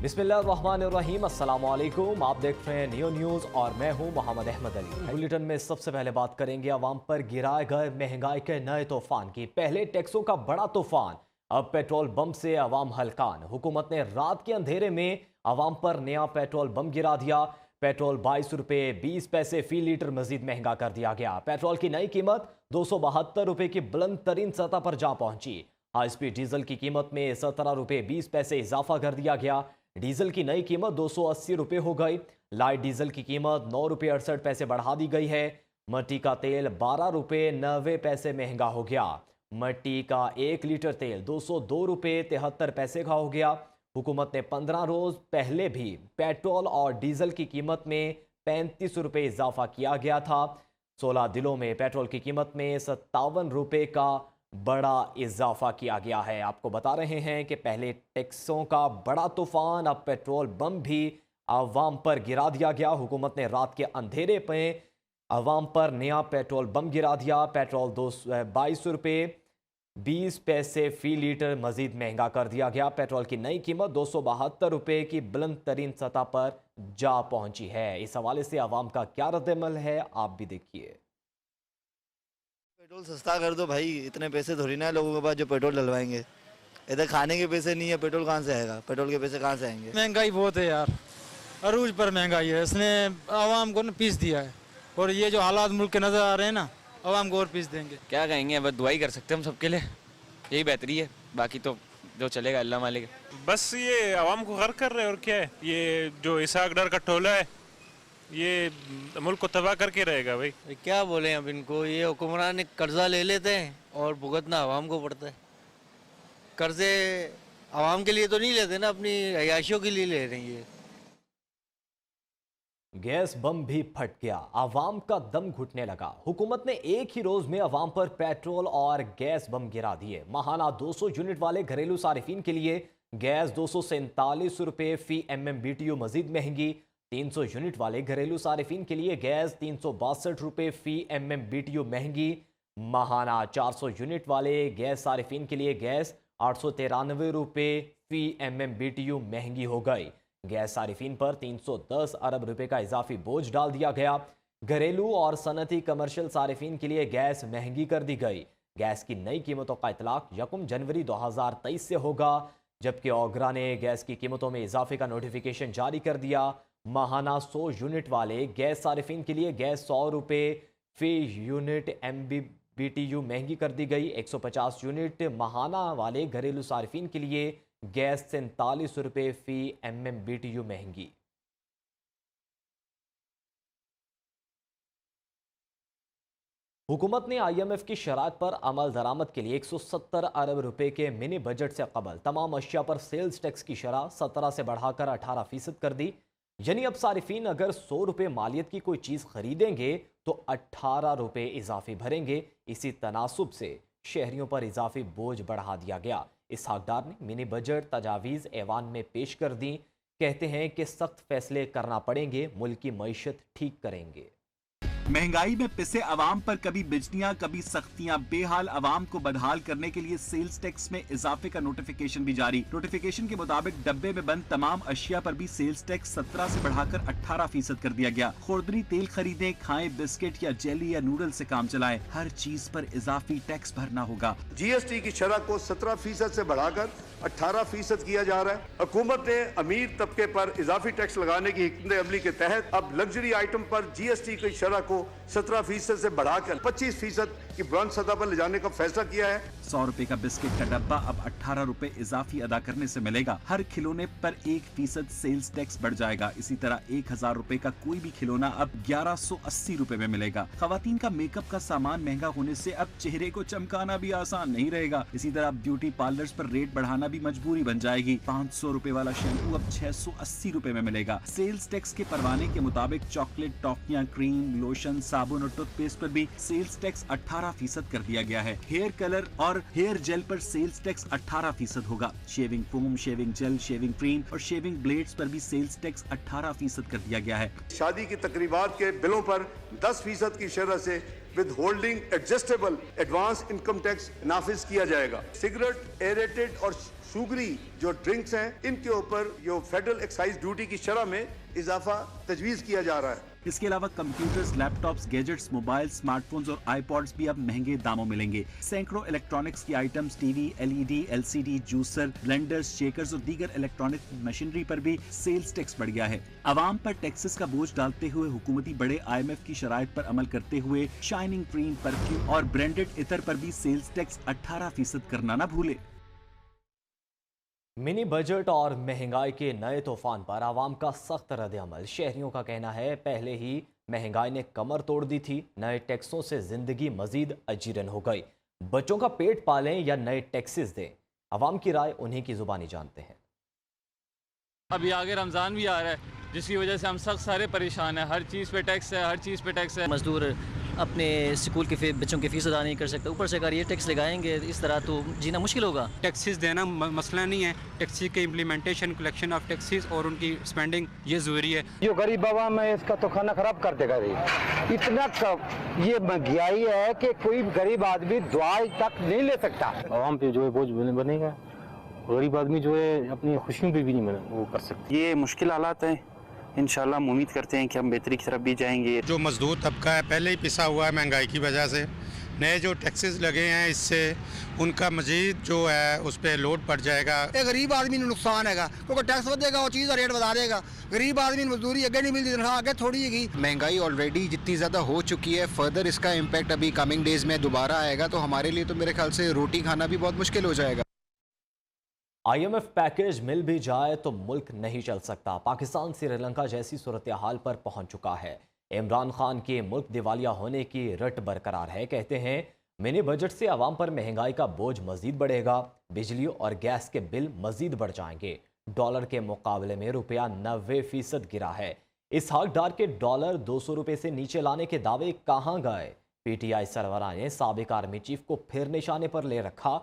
बिस्मिल्लाहिर्रहमानिर्रहीम, अस्सलाम वालेकुम। आप देख रहे हैं नियो न्यूज़ और मैं हूं मोहम्मद अहमद अली। बुलेटिन में सबसे पहले बात करेंगे अवाम पर गिराए गए महंगाई के नए तूफान की। पहले टैक्सों का बड़ा तूफान, अब पेट्रोल बम से अवाम हलकान। हुकूमत ने रात के अंधेरे में अवाम पर नया पेट्रोल बम गिरा दिया। पेट्रोल 22 रुपये 20 पैसे फी लीटर मजीद महंगा कर दिया गया। पेट्रोल की नई कीमत 272 रुपये की बुलंद तरीन सतह पर जा पहुंची। हाई स्पीड डीजल की कीमत में 17 रुपये 20 पैसे इजाफा कर दिया गया। डीजल की नई कीमत 280 रुपये हो गई। लाइट डीजल की कीमत 9 रुपये 68 पैसे बढ़ा दी गई है। मट्टी का तेल 12 रुपये 90 पैसे महंगा हो गया। मट्टी का 1 लीटर तेल 202 रुपये 73 पैसे का हो गया। हुकूमत ने 15 रोज पहले भी पेट्रोल और डीजल की कीमत में 35 रुपये इजाफा किया गया था। 16 दिनों में पेट्रोल की कीमत में 57 रुपये का बड़ा इजाफा किया गया है। आपको बता रहे हैं कि पहले टैक्सों का बड़ा तूफान, अब पेट्रोल बम भी आवाम पर गिरा दिया गया। हुकूमत ने रात के अंधेरे में आवाम पर नया पेट्रोल बम गिरा दिया। पेट्रोल 22 रुपये 20 पैसे फी लीटर मजीद महंगा कर दिया गया। पेट्रोल की नई कीमत 272 रुपये की बुलंद तरीन सतह पर जा पहुंची है। इस हवाले से आवाम का क्या रद्द-ए-अमल है, आप भी देखिए। पेट्रोल सस्ता कर दो भाई, इतने पैसे थोड़ी ना है लोगों के पास जो पेट्रोल डलवाएंगे। इधर खाने के पैसे नहीं है, पेट्रोल कहाँ से आएगा? पेट्रोल के पैसे कहाँ से आएंगे? महंगाई बहुत है यार, अरूज पर महंगाई है। इसने आवाम को ना पीस दिया है, और ये जो हालात मुल्क के नजर आ रहे हैं ना, आवाम को और पीस देंगे। क्या कहेंगे, बस दुआ ही कर सकते हैं हम सबके लिए, यही बेहतरी है। बाकी तो जो चलेगा अल्लाह मालिक। बस ये आवाम को गर्क कर रहे हैं और क्या है। ये जो इसाक डर का टोला है ये मुल्क को तबाह करके रहेगा भाई। क्या बोले अब इनको, ये हुक्मरान कर्जा ले लेते हैं और भुगतना आवाम को पड़ता है। कर्जे आवाम के लिए तो नहीं लेते ना, अपनी अयाशियों के लिए ले रही है। गैस बम भी फट गया, आवाम का दम घुटने लगा। हुकूमत ने एक ही रोज में आवाम पर पेट्रोल और गैस बम गिरा दिए। माहाना 200 यूनिट वाले घरेलू सारिफिन के लिए गैस 247 रुपये फी MMBTU मजीद महंगी। 300 यूनिट वाले घरेलू सारिफिन के लिए गैस 362 रुपये फी MMBTU महंगी। माहाना 400 यूनिट वाले गैस सारिफिन के लिए गैस 893 रुपये फी MMBTU महंगी हो गई। गैस सारिफिन पर 310 अरब रुपए का इजाफी बोझ डाल दिया गया। घरेलू और सनती कमर्शियल सारिफिन के लिए गैस महंगी कर दी गई। गैस की नई कीमतों का इतलाक 1 जनवरी 2023 से होगा, जबकि ओगरा ने गैस की कीमतों में इजाफे का नोटिफिकेशन जारी कर दिया। माहाना 100 यूनिट वाले गैस सारिफिन के लिए गैस 100 रुपये फी यूनिट MMBTU महंगी कर दी गई। 150 यूनिट माहाना वाले घरेलू सारिफिन के लिए गैस 47 रुपये फी MMBTU महंगी। हुकूमत ने IMF की शरात पर अमल दरामद के लिए 170 अरब रुपए के मिनी बजट से कबल तमाम अशिया पर सेल्स टैक्स की शरह 17 से बढ़ाकर 18% कर दी। यानी अब सारिफिन अगर 100 रुपये मालियत की कोई चीज़ खरीदेंगे तो 18 रुपये इजाफी भरेंगे। इसी तनासुब से शहरियों पर इजाफी बोझ बढ़ा दिया गया। इसहाक डार ने मिनी बजट तजावीज़ ऐवान में पेश कर दी। कहते हैं कि सख्त फैसले करना पड़ेंगे, मुल्क की मईशत ठीक करेंगे। महंगाई में पिसे अवाम पर कभी बिजलियां कभी सख्तियां, बेहाल अवाम को बदहाल करने के लिए सेल्स टैक्स में इजाफे का नोटिफिकेशन भी जारी। नोटिफिकेशन के मुताबिक डब्बे में बंद तमाम अशिया पर भी सेल्स टैक्स 17 से बढ़ाकर 18% कर दिया गया। खुर्दनी तेल खरीदें, खाएं, बिस्किट या जेली या नूडल से काम चलाएं, हर चीज पर इजाफी टैक्स भरना होगा। GST की शरह को 17% से बढ़ाकर 18% किया जा रहा है। हुकूमत ने अमीर तबके पर इजाफी टैक्स लगाने की हिकमत अमली के तहत अब लग्जरी आइटम पर GST की शरह को 17% से बढ़ाकर 25% की बुलंद सतह पर ले जाने का फैसला किया है। 100 रुपए का बिस्किट का डब्बा अब 18 रुपए इजाफी अदा करने से मिलेगा। हर खिलौने पर 1% सेल्स टैक्स बढ़ जाएगा। इसी तरह 1000 रुपए का कोई भी खिलौना अब 1180 रुपए में मिलेगा। खवातीन का मेकअप का सामान महंगा होने से अब चेहरे को चमकाना भी आसान नहीं रहेगा। इसी तरह ब्यूटी पार्लर्स पर रेट बढ़ाना भी मजबूरी बन जाएगी। 500 रुपए वाला शैम्पू अब 680 रुपए में मिलेगा। सेल्स टैक्स के परवाने के मुताबिक चॉकलेट, टॉफियां, क्रीम, लोशन, साबुन और टूथपेस्ट पर भी सेल्स टैक्स 18% कर दिया गया है। हेयर कलर और हेयर जेल पर सेल्स टैक्स 18% होगा। Shaving foam, shaving jail, shaving cream और शेविंग ब्लेड्स पर भी सेल्स टैक्स 18% कर दिया गया है। शादी की तकरीबात के बिलों पर 10% की शरह से withholding adjustable advance income tax नाफिज किया जाएगा। सिगरेट, एरेटेड और सूगरी जो ड्रिंक्स हैं इनके ऊपर जो फेडरल एक्साइज ड्यूटी की शरह में इजाफा तजवीज़ किया जा रहा है। इसके अलावा computers, laptops, gadgets, mobile, smartphones और आईपॉड्स भी अब महंगे दामों मिलेंगे। सैकड़ों इलेक्ट्रॉनिक्स की items, TV, LED, LCD, juicer, blenders, shakers और दीगर इलेक्ट्रॉनिक मशीनरी पर भी सेल्स टैक्स बढ़ गया है। आवाम पर टैक्सेस का बोझ डालते हुए हुकूमती बड़े IMF की शराइत पर अमल करते हुए शाइनिंग क्रीम, परफ्यूम और ब्रांडेड इतर पर भी सेल्स टैक्स 18% करना न भूले। मिनी बजट और महंगाई के नए तूफान पर आवाम का सख्त रद्द-ए-अमल। शहरियों का कहना है पहले ही महंगाई ने कमर तोड़ दी थी, नए टैक्सों से जिंदगी मजीद अजीरन हो गई। बच्चों का पेट पालें या नए टैक्सेस दें, आवाम की राय उन्हीं की जुबानी जानते हैं। अभी आगे रमज़ान भी आ रहा है जिसकी वजह से हम सब सारे परेशान हैं। हर चीज़ पे टैक्स है, हर चीज़ पे टैक्स है। मजदूर अपने स्कूल के बच्चों की फ़ीस अदा नहीं कर सकते, ऊपर से अगर ये टैक्स लगाएंगे इस तरह तो जीना मुश्किल होगा। टैक्सेस देना मसला नहीं है, टैक्सी के इम्प्लीमेंटेशन, कलेक्शन ऑफ टैक्सेस और उनकी स्पेंडिंग ये ज़रूरी है। जो गरीब आवाम है इसका तो खाना खराब कर देगा। इतना ये महंगाई है कि कोई गरीब आदमी दुआ तक नहीं ले सकता। आवाम पे जो है बोझ बनेगा, गरीब आदमी जो है अपनी खुशियों पे भी नहीं वो कर सकते। ये मुश्किल हालात हैं, इंशाल्लाह हम उम्मीद करते हैं कि हम बेहतरी की तरफ भी जाएंगे। जो मजदूर तबका है पहले ही पिसा हुआ है महंगाई की वजह से, नए जो टैक्सेस लगे हैं इससे उनका मजीद जो है उस पर लोड पड़ जाएगा। गरीब आदमी ने नुकसान है क्योंकि टैक्स बढ़ेगा और चीज़ का रेट बढ़ा देगा। गरीब आदमी मजदूरी अगे नहीं मिलती, तनख्वाह आगे थोड़ी है। महंगाई ऑलरेडी जितनी ज़्यादा हो चुकी है, फर्दर इसका इम्पैक्ट अभी कमिंग डेज में दोबारा आएगा तो हमारे लिए तो मेरे ख्याल से रोटी खाना भी बहुत मुश्किल हो जाएगा। IMF पैकेज मिल भी जाए तो मुल्क नहीं चल सकता। पाकिस्तान श्रीलंका जैसी सूरत हाल पर पहुंच चुका है। इमरान खान के मुल्क दिवालिया होने की रट बरकरार है। कहते हैं मिनी बजट से आवाम पर महंगाई का बोझ मजीद बढ़ेगा, बिजली और गैस के बिल मजीद बढ़ जाएंगे। डॉलर के मुकाबले में रुपया 90% गिरा है। इसहाक डार के डॉलर 200 रुपये से नीचे लाने के दावे कहाँ गए? PTI सरबराह ने साबिक आर्मी चीफ को फिर निशाने पर ले रखा।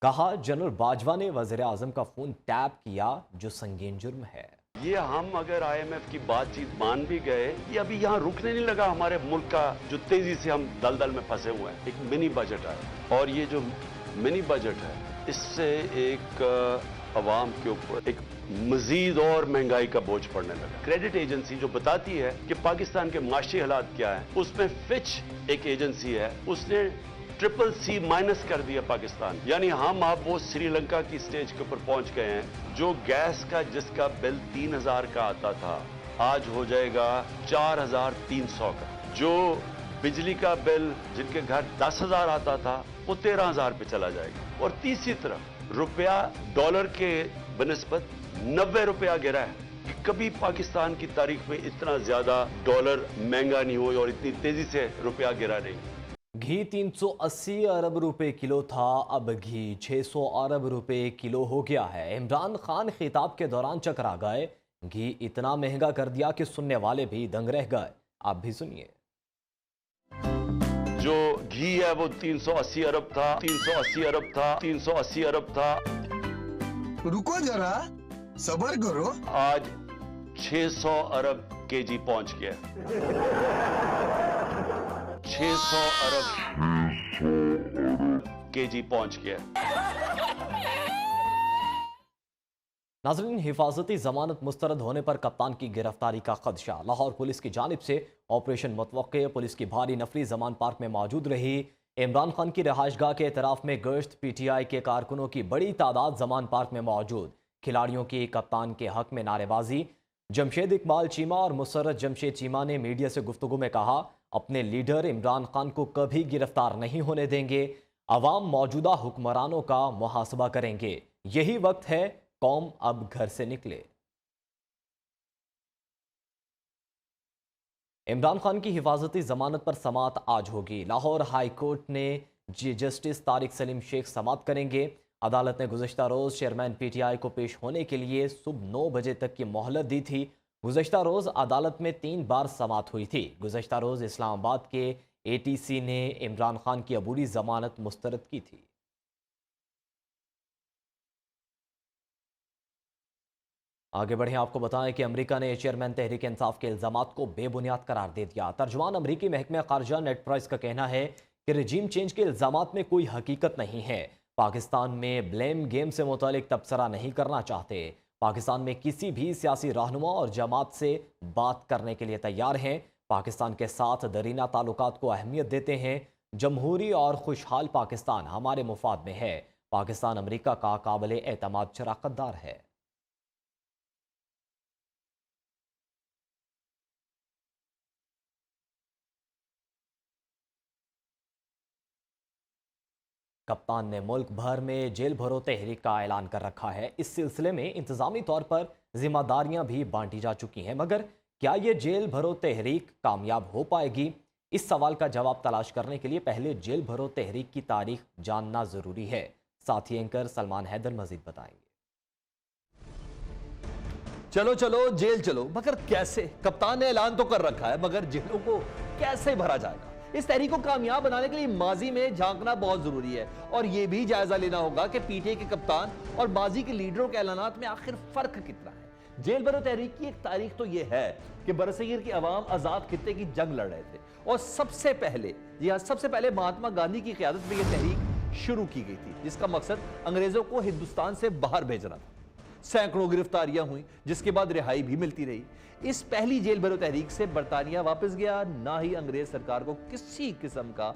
कहा जनरल बाजवा ने वज़ीर आज़म का फोन टैप किया, जो संगीन जुर्म है। ये हम अगर IMF की बातचीत मान भी गए, ये अभी यहाँ रुकने नहीं लगा हमारे मुल्क का जो तेजी से हम दलदल में फंसे हुए हैं। एक मिनी बजट आया और ये जो मिनी बजट है इससे एक अवाम के ऊपर एक मजीद और महंगाई का बोझ पड़ने लगा। क्रेडिट एजेंसी जो बताती है कि पाकिस्तान के माशी हालात क्या है, उसमें फिच एक एजेंसी है, उसने CCC- कर दिया पाकिस्तान। यानी हम अब वो श्रीलंका की स्टेज के ऊपर पहुंच गए हैं। जो गैस का जिसका बिल 3000 का आता था आज हो जाएगा 4300 का। जो बिजली का बिल जिनके घर 10,000 आता था वो 13,000 पे चला जाएगा। और तीसरी तरफ रुपया डॉलर के बनिस्बत 90 रुपया गिरा है कि कभी पाकिस्तान की तारीख में इतना ज्यादा डॉलर महंगा नहीं हुआ और इतनी तेजी से रुपया गिरा नहीं। घी 380 अरब रुपए किलो था, अब घी 600 अरब रुपए किलो हो गया है। इमरान खान खिताब के दौरान चकरा गए, घी इतना महंगा कर दिया कि सुनने वाले भी दंग रह गए। आप भी सुनिए। जो घी है वो 380 अरब था, 380 अरब था, 380 अरब था। रुको जरा, सब्र करो। आज 600 अरब केजी पहुंच गया। 600 अरब केजी पहुंच गया। नाज़रीन, हिफाजती जमानत मुस्तरद होने पर कप्तान की गिरफ्तारी का खदशा। लाहौर पुलिस की जानिब से ऑपरेशन मुतवक्के। पुलिस की भारी नफरी जमान पार्क में मौजूद रही। इमरान खान की रहायशगाह के एतराफ में गश्त। PTI के कारकुनों की बड़ी तादाद जमान पार्क में मौजूद। खिलाड़ियों की कप्तान के हक में नारेबाजी। जमशेद इकबाल चीमा और मुसर्रत जमशेद चीमा ने मीडिया से गुफ्तगू में कहा, अपने लीडर इमरान खान को कभी गिरफ्तार नहीं होने देंगे। अवाम मौजूदा हुक्मरानों का मुहासबा करेंगे। यही वक्त है कौम अब घर से निकले। इमरान खान की हिफाजती जमानत पर समात आज होगी। लाहौर हाई कोर्ट ने जस्टिस तारिक सलीम शेख समात करेंगे। अदालत ने गुज़श्ता रोज़ चेयरमैन PTI को पेश होने के लिए सुबह 9 बजे तक की मोहलत दी थी। गुज़श्ता रोज़ अदालत में 3 बार समात हुई थी। गुज़श्ता रोज़ इस्लामाबाद के ATC ने इमरान खान की अबूरी जमानत मुस्तरद की थी। आगे बढ़ें, आपको बताएं कि अमेरिका ने चेयरमैन तहरीक इंसाफ के इल्ज़ामात को बेबुनियाद करार दे दिया। तर्जुमान अमरीकी महकमे ख़ारजा नेड प्राइस का कहना है कि रजीम चेंज के इल्ज़ामात में कोई हकीकत नहीं है। पाकिस्तान में ब्लेम गेम से मुतालिक तबसरा नहीं करना चाहते। पाकिस्तान में किसी भी सियासी रहनुमा और जमात से बात करने के लिए तैयार हैं। पाकिस्तान के साथ दरीना ताल्लुकात को अहमियत देते हैं। जमहूरी और खुशहाल पाकिस्तान हमारे मुफाद में है। पाकिस्तान अमेरिका का काबिल एतमाद शराकतदार है। कप्तान ने मुल्क भर में जेल भरो तहरीक का ऐलान कर रखा है। इस सिलसिले में इंतजामी तौर पर जिम्मेदारियां भी बांटी जा चुकी हैं, मगर क्या ये जेल भरो तहरीक कामयाब हो पाएगी? इस सवाल का जवाब तलाश करने के लिए पहले जेल भरो तहरीक की तारीख जानना जरूरी है। साथी एंकर सलमान हैदर मजीद बताएंगे। चलो चलो जेल चलो, मगर कैसे? कप्तान ने ऐलान तो कर रखा है, मगर जेलों को कैसे भरा जाएगा? इस तहरीक को कामयाब बनाने के लिए माजी में झांकना बहुत जरूरी है और यह भी जायजा लेना होगा कि पीटीआई के कप्तान और माजी के लीडरों के ऐलानात में आखिर फर्क कितना है। जेल भरो तहरीक की एक तारीख तो यह है कि बरसगीर की अवाम आजाद खित्ते की जंग लड़ रहे थे और सबसे पहले महात्मा गांधी की क़यादत में यह तहरीक शुरू की गई थी, जिसका मकसद अंग्रेजों को हिंदुस्तान से बाहर भेजना था। सैकड़ों गिरफ्तारियां हुई, जिसके बाद रिहाई भी मिलती रही। इस पहली जेल भरो तहरीक से बरतानिया वापस गया, ना ही अंग्रेज सरकार को किसी किस्म का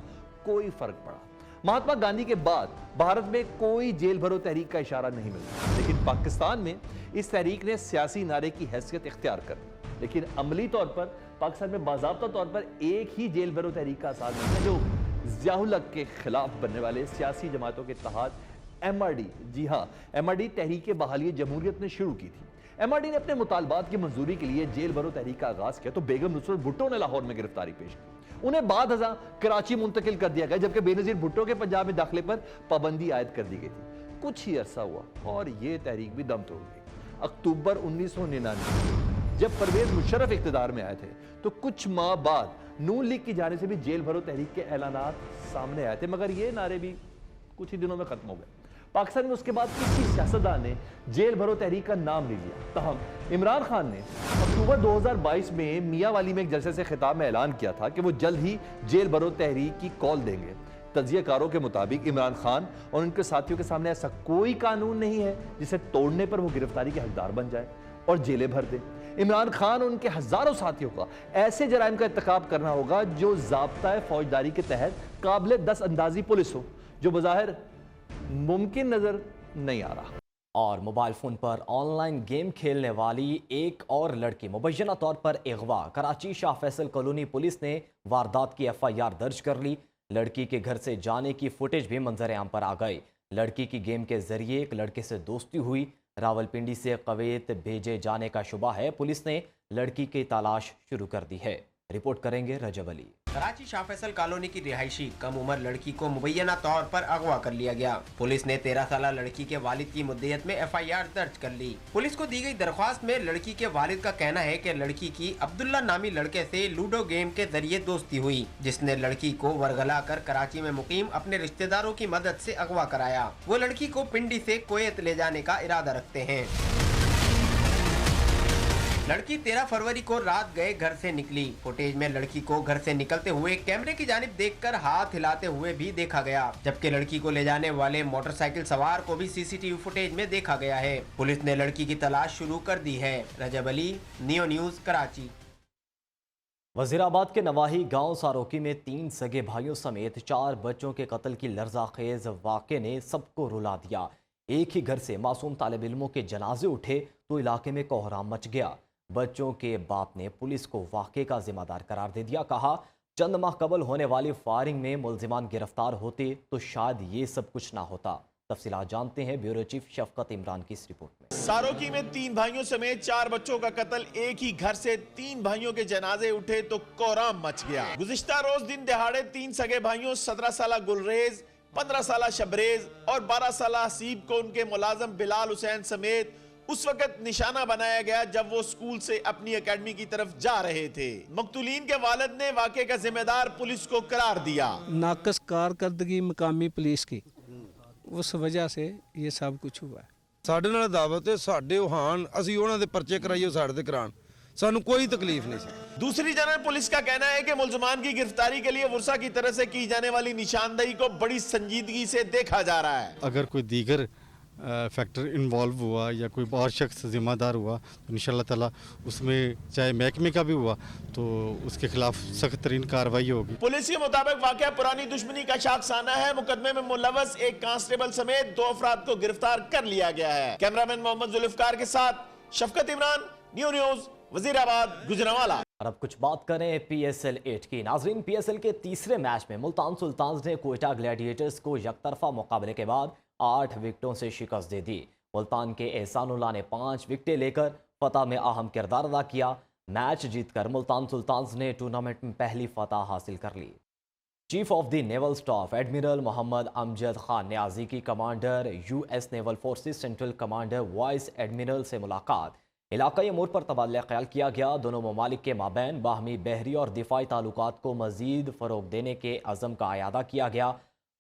कोई फर्क पड़ा। महात्मा गांधी के बाद भारत में कोई जेल भरो तहरीक का इशारा नहीं मिला, लेकिन पाकिस्तान में इस तहरीक ने सियासी नारे की हैसियत इख्तियार कर ली। लेकिन अमली तौर पर पाकिस्तान में बाज़ाब्ता तौर पर एक ही जेल भरो तहरीक का आसार नहीं है, जो ज़ियाउल हक के खिलाफ बनने वाले सियासी जमातों के इत्तेहाद MRD, जी हाँ, MRD तहरीक बहाली जमहूरियत ने शुरू की थी। MRD ने अपने मुतालबात की मंजूरी के लिए जेल भरो तहरीक का आगाज किया तो बेगम नुसरत भुट्टो ने लाहौर में गिरफ्तारी पेश की। उन्हें बाद हज़ार कराची मुंतकिल कर दिया गया, जबकि बेनज़ीर भुट्टो के पंजाब में दाखिले पर पाबंदी आयद कर दी गई थी। कुछ ही अरसा हुआ और ये तहरीक भी दम तोड़ गई। अक्टूबर 1999 जब परवेज मुशर्रफ इख्तिदार में आए थे तो कुछ माह बाद नून लीग की जाने से भी जेल भरो तहरीक के ऐलानात सामने आए थे, मगर ये नारे भी कुछ ही दिनों में खत्म हो गए। पाकिस्तान में उसके बाद किसी सियासतदान ने जेल भरो तहरीक का नाम नहीं लिया। तहम इमरान खान ने अक्टूबर 2022 में मियाँवाली में एक जलसे से खिताब में ऐलान किया था कि वो जल्द ही जेल भरो तहरीक की कॉल देंगे। तज्जियाकारों के मुताबिक इमरान खान और उनके साथियों के सामने ऐसा कोई कानून नहीं है जिसे तोड़ने पर वो गिरफ्तारी के हकदार बन जाए और जेलें भर दे। इमरान खान और उनके हजारों साथियों का ऐसे जराइम का इर्तिकाब करना होगा जो ज़ाब्ता फौजदारी के तहत काबिल दस अंदाजी पुलिस हो, जो बज़ाहिर मुमकिन नजर नहीं आ रहा। और मोबाइल फोन पर ऑनलाइन गेम खेलने वाली एक और लड़की मुबैना तौर पर अगवा। कराची शाह फैसल कॉलोनी पुलिस ने वारदात की FIR दर्ज कर ली। लड़की के घर से जाने की फुटेज भी मंजर आम पर आ गई। लड़की की गेम के जरिए एक लड़के से दोस्ती हुई। रावलपिंडी से कवैत भेजे जाने का शुबा है। पुलिस ने लड़की की तलाश शुरू कर दी है। रिपोर्ट करेंगे रजब अली। कराची शाह फैसल कॉलोनी की रिहायशी कम उम्र लड़की को मुबैना तौर पर अगवा कर लिया गया। पुलिस ने 13 साल लड़की के वालिद की मुद्दत में FIR दर्ज कर ली। पुलिस को दी गई दरख्वास्त में लड़की के वालिद का कहना है कि लड़की की अब्दुल्ला नामी लड़के से लूडो गेम के जरिए दोस्ती हुई, जिसने लड़की को वरगला कर कराची में मुकीम अपने रिश्तेदारों की मदद से अगवा कराया। वो लड़की को पिंडी से कुवैत ले जाने का इरादा रखते हैं। लड़की 13 फरवरी को रात गए घर से निकली। फुटेज में लड़की को घर से निकलते हुए कैमरे की जानिब देखकर हाथ हिलाते हुए भी देखा गया, जबकि लड़की को ले जाने वाले मोटरसाइकिल सवार को भी CCTV फुटेज में देखा गया है। पुलिस ने लड़की की तलाश शुरू कर दी है। रजब अली, नियो न्यूज़, कराची। वजीराबाद के नवाही गांव सारोकी में 3 सगे भाइयों समेत 4 बच्चों के कत्ल की लर्ज़ाखेज वाक़े ने सबको रुला दिया। एक ही घर से मासूम तालिब इल्मों के जनाजे उठे तो इलाके में कोहराम मच गया। बच्चों के बाप ने पुलिस को वाक़े का जिम्मेदार करार दे दिया। कहा, चंद माह कबल होने वाली फायरिंग में मुल्जिमान गिरफ्तार होते तो शायद ये सब कुछ ना होता। तफसीलात जानते हैं ब्यूरो चीफ शफकत इमरान की इस रिपोर्ट में। सारोकी में 3 भाइयों समेत 4 बच्चों का कत्ल। एक ही घर से 3 भाइयों के जनाजे उठे तो कोहराम मच गया। गुज़िश्ता रोज दिन दहाड़े 3 सगे भाइयों 17 साल गुलरेज, 15 साल शबरेज और 12 साल हसीब को उनके मुलाजम बिलाल हुसैन समेत उस वक्त निशाना बनाया गया जब वो स्कूल से अपनी एकेडमी की तरफ जा रहे थे। मकतूलीन के वालिद ने वाक़े का जिम्मेदार पुलिस को करार दिया। नाकस कारकर्दगी मकामी पुलिस की, उस वजह से ये सब कुछ हुआ है। ਸਾਡੇ ਨਾਲ ਦਾਵਤ ਹੈ, ਸਾਡੇ ਹਾਨ ਅਸੀਂ ਉਹਨਾਂ ਦੇ ਪਰਚੇ ਕਰਾਈਓ, ਸਾਡੇ ਤੇ ਕਰਾਣ। सानू कोई तकलीफ नहीं सी। दूसरी जानब पुलिस का कहना है कि मुलजमान की गिरफ्तारी के लिए वर्षा की तरफ से की जाने वाली निशानदेही को बड़ी संजीदगी से देखा जा रहा है। अगर कोई दीगर फैक्टर इन्वॉल्व हुआ या कोई और शख्स जिम्मेदार हुआ तो इंशाअल्लाह ताला उसमें चाहे महकमे का भी हुआ तो उसके खिलाफ सख्त तरीन कार्रवाई होगी। पुलिस के मुताबिक वाकया पुरानी दुश्मनी का शाखसाना है। मुकदमे में मुलव्वस एक कांस्टेबल समेत 2 अफराद को गिरफ्तार कर लिया गया है। कैमरामैन मोहम्मद जुल्फकार के साथ शफकत इमरान, न्यूज़ वजीराबाद, गुजरांवाला। और अब कुछ बात करें PSL 8 की। नाजरीन, PSL के तीसरे मैच में मुल्तान सुल्तान्स ने क्वेटा ग्लैडिएटर्स को यकतरफा मुकाबले के बाद 8 विकेटों से शिकस्त दे दी। मुल्तान के एहसानुल्लाह ने 5 विकेटें लेकर फतह में अहम किरदार अदा किया। मैच जीतकर मुल्तान सुल्तान्स ने टूर्नामेंट में पहली फतह हासिल कर ली। Chief of the naval staff admiral Mohammad Amjad Khan Niazi की commander US naval forces central commander vice admiral से मुलाकात। इलाकाई अमूर पर तबादला ख्याल किया गया। दोनों ममालिक के माबैन बाहमी बहरी और दिफाई ताल्लुकात को मजीद फ़रोग देने के अज़म का अयादा किया गया।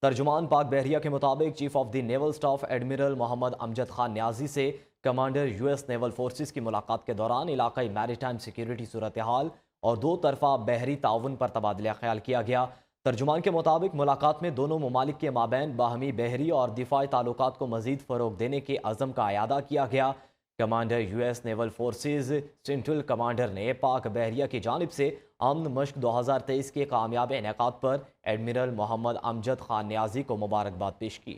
तर्जुमान पाक बहरिया के मुताबिक chief of the naval staff admiral Mohammad Amjad Khan Niazi से कमांडर US नेवल फोर्सेस की मुलाकात के दौरान इलाकाई मैरीटाइम सिक्योरिटी सूरत हाल और 2 तरफा बहरी ताउन पर तबादला ख्याल किया गया। तर्जुमान के मुताबिक मुलाकात में दोनों ममालिक के माबैन बाहमी बहरी और दिफाई ताल्लुकात को मजीद फ़रोग देने के अज़म का अयादा किया गया। Commander US naval forces central commander ने पाक बहरिया की जानिब से अमन मश्क 2023 के कामयाब इनेकाद पर एडमिरल मोहम्मद अमजद खान न्याजी को मुबारकबाद पेश की।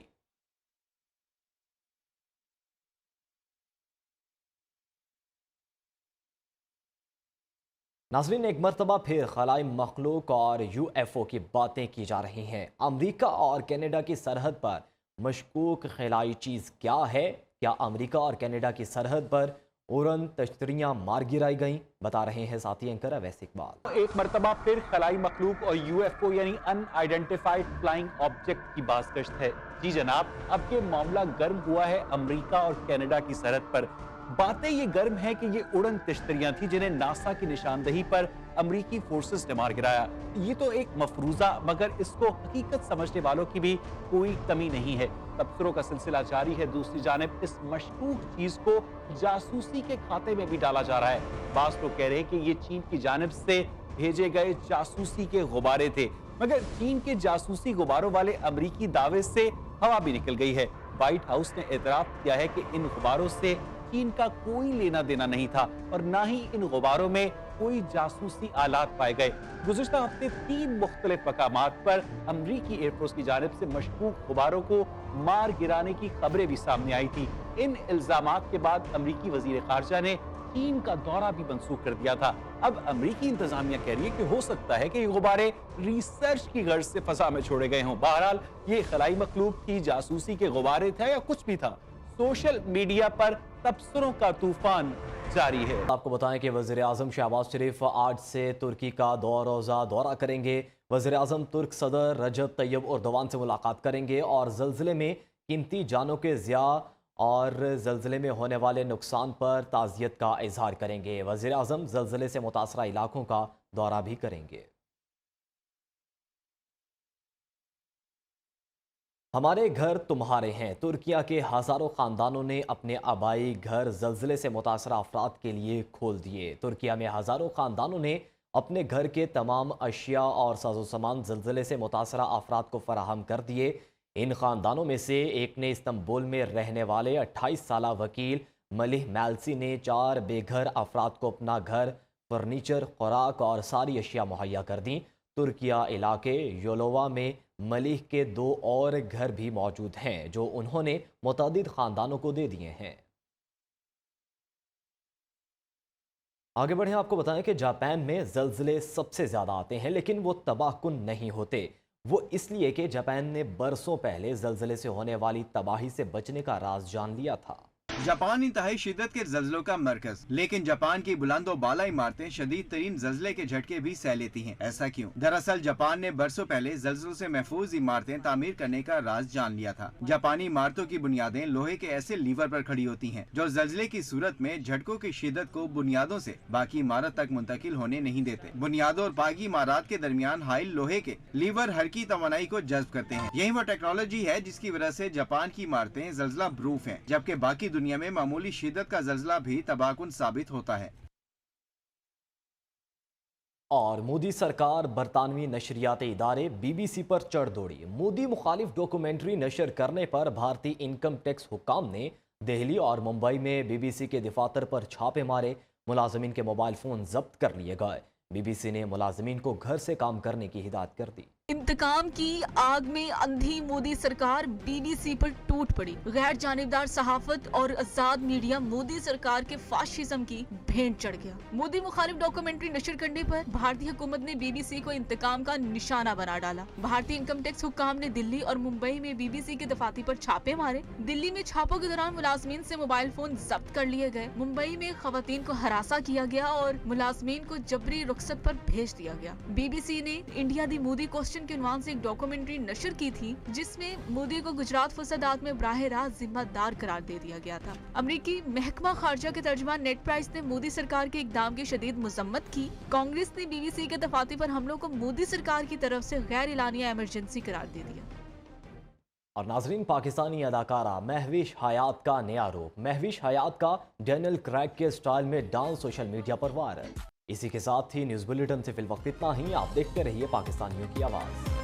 नाज़रीन, एक मरतबा फिर खलाई मखलूक और UFO की बातें की जा रही हैं। अमरीका और कनाडा की सरहद पर मशकूक खलाई चीज़ क्या है? क्या अमेरिका और कनाडा की सरहद पर उड़न तश्तरियाँ मार गिराई गईं? बता रहे हैं साथी एंकर अवैस इकबाल। एक मरतबा फिर खलाई मखलूक और UFO यानी अनआइडेंटिफाइड फ्लाइंग ऑब्जेक्ट की बाज़गश्त है। जी जनाब, अब ये मामला गर्म हुआ है अमेरिका और कनाडा की सरहद पर। बातें ये गर्म है कि ये उड़न तश्तरियां थी जिन्हें नासा की निशानदही पर अमरीकी फोर्सेस ने मार गिराया। ये तो एक मफरूजा, मगर इसको हकीकत समझने वालों की भी कोई कमी नहीं है। तबसरों का सिलसिला जारी है। दूसरी जानिब इस मशकूक चीज को जासूसी के खाते में भी डाला जा रहा है। बास लोग कह रहे हैं कि ये चीन की जानिब से भेजे गए जासूसी के गुब्बारे थे, मगर चीन के जासूसी गुब्बारों वाले अमरीकी दावे से हवा भी निकल गई है। व्हाइट हाउस ने एतराफ किया है कि इन गुब्बारों से चीन का कोई लेना देना नहीं था और ना ही इन गुब्बारों में कोई जासूसी आलात पाए गए। गुज़िश्ता हफ्ते 3 मुख्तलिफ मकामात पर अमरीकी एयरफोर्स की जानिब से मशकूक गुब्बारों को मार गिराने की खबरें भी सामने आई थी। इन इल्जामात के बाद अमरीकी वजीर खारजा ने चीन का दौरा भी मंसूख कर दिया था। अब अमरीकी इंतजामिया कह रही है कि हो सकता है कि ये गुब्बारे रिसर्च की गर्ज से फजा में छोड़े गए हों। बहरहाल ये खलाई मखलूक की जासूसी के गुब्बारे थे या कुछ भी था, सोशल मीडिया पर तबसरों का तूफान जारी है। आपको बताएं कि वज़ीर आज़म शहबाज शरीफ आज से तुर्की का 2 रोज़ा दौरा करेंगे। वज़ीर आज़म तुर्क सदर रजब तैयब एर्दोगान से मुलाकात करेंगे और ज़लज़ले में कीमती जानों के ज़िया और ज़लज़ले में होने वाले नुकसान पर ताज़ियत का इजहार करेंगे। वज़ीर आज़म ज़लज़ले से मुतासरा इलाकों का दौरा भी करेंगे। हमारे घर तुम्हारे हैं। तुर्किया के हज़ारों ख़ानदानों ने अपने आबाई घर ज़लज़ले से मुतासरा अफराद के लिए खोल दिए। तुर्किया में हज़ारों ख़ानदानों ने अपने घर के तमाम अशिया और साजो सामान ज़लज़ले से मुतासरा अफराद को फराहम कर दिए। इन ख़ानदानों में से एक ने इस्तंबुल में रहने वाले 28 साला वकील मलिह मैलसी ने 4 बेघर अफराद को अपना घर, फर्नीचर, खुराक और सारी अशिया मुहैया कर दी। तुर्किया इलाके योलोवा में मलिह के 2 और घर भी मौजूद हैं जो उन्होंने मुतअद्दिद ख़ानदानों को दे दिए हैं। आगे बढ़ें, आपको बताएं कि जापान में ज़लज़ले सबसे ज़्यादा आते हैं, लेकिन वो तबाहकुन नहीं होते। वो इसलिए कि जापान ने बरसों पहले ज़लज़ले से होने वाली तबाही से बचने का राज जान लिया था। जापान इंतहाई शिद्दत के जल्जलों का मरकज, लेकिन जापान की बुलंद और बाला इमारतें शदीद तरीन जल्जले के झटके भी सह लेती हैं। ऐसा क्यों? दरअसल जापान ने बरसों पहले जल्जलों से महफूज इमारतें तामीर करने का राज जान लिया था। जापानी इमारतों की बुनियादें लोहे के ऐसे लीवर पर खड़ी होती हैं जो जल्जले की सूरत में झटकों की शिद्दत को बुनियादों से बाकी इमारत तक मुंतकिल होने नहीं देते। बुनियादों और बाकी इमारत के दरमियान हाइल लोहे के लीवर हल्की तवानाई को जज्ब करते हैं। यही वो टेक्नोलॉजी है जिसकी वजह से जापान की इमारतें जल्जला प्रूफ हैं, जबकि बाकी दुनिया में मामूली शिद्दत का जल्जला भी तबाहकुन साबित होता है। और मोदी सरकार बरतानवी नशरियाती इदारे BBC पर चढ़ दौड़ी। मोदी मुखालिफ डॉक्यूमेंट्री नशर करने पर भारतीय इनकम टैक्स हुक्काम ने दिल्ली और मुंबई में BBC के दफातर पर छापे मारे। मुलाजमीन के मोबाइल फ़ोन जब्त कर लिए गए। BBC ने मुलाजमीन को घर से काम करने की हिदायत कर दी। इंतकाम की आग में अंधी मोदी सरकार BBC पर टूट पड़ी। गैर जानिबदार सहाफत और आजाद मीडिया मोदी सरकार के फाशिज्म की भेंट चढ़ गया। मोदी मुखालिफ डॉक्यूमेंट्री नशर करने पर भारतीय हुकूमत ने BBC को इंतकाम का निशाना बना डाला। भारतीय इनकम टैक्स हुक्काम ने दिल्ली और मुंबई में BBC के दफातर पर छापे मारे। दिल्ली में छापों के दौरान मुलाजमीन से मोबाइल फोन जब्त कर लिए गए। मुंबई में खवातीन को हरासा किया गया और मुलाजमीन को जबरी रुखसत पर भेज दिया गया। BBC ने इंडिया दी मोदी क्वेश्चन के उन्वान से एक डॉक्यूमेंट्री नशर की थी, जिसमें मोदी को गुजरात फसादात में बराह रास्त जिम्मेदार करार दे दिया गया था। अमरीकी महकमा खारजा के तर्जमान नेड प्राइस ने मोदी सरकार के इकदाम की शदीद मजम्मत की। कांग्रेस ने BBC के दफातर पर हमलों को मोदी सरकार की तरफ से गैर एलानिया इमरजेंसी करार दे दिया। और नाजरीन, पाकिस्तानी अदाकारा महविश हयात का नया रूप। महविश हयात का डैनियल क्रेग के स्टाइल में डांस सोशल मीडिया पर वायरल। इसी के साथ ही न्यूज़ बुलेटिन से फिल वक्त इतना ही। आप देखते रहिए पाकिस्तानियों की आवाज़।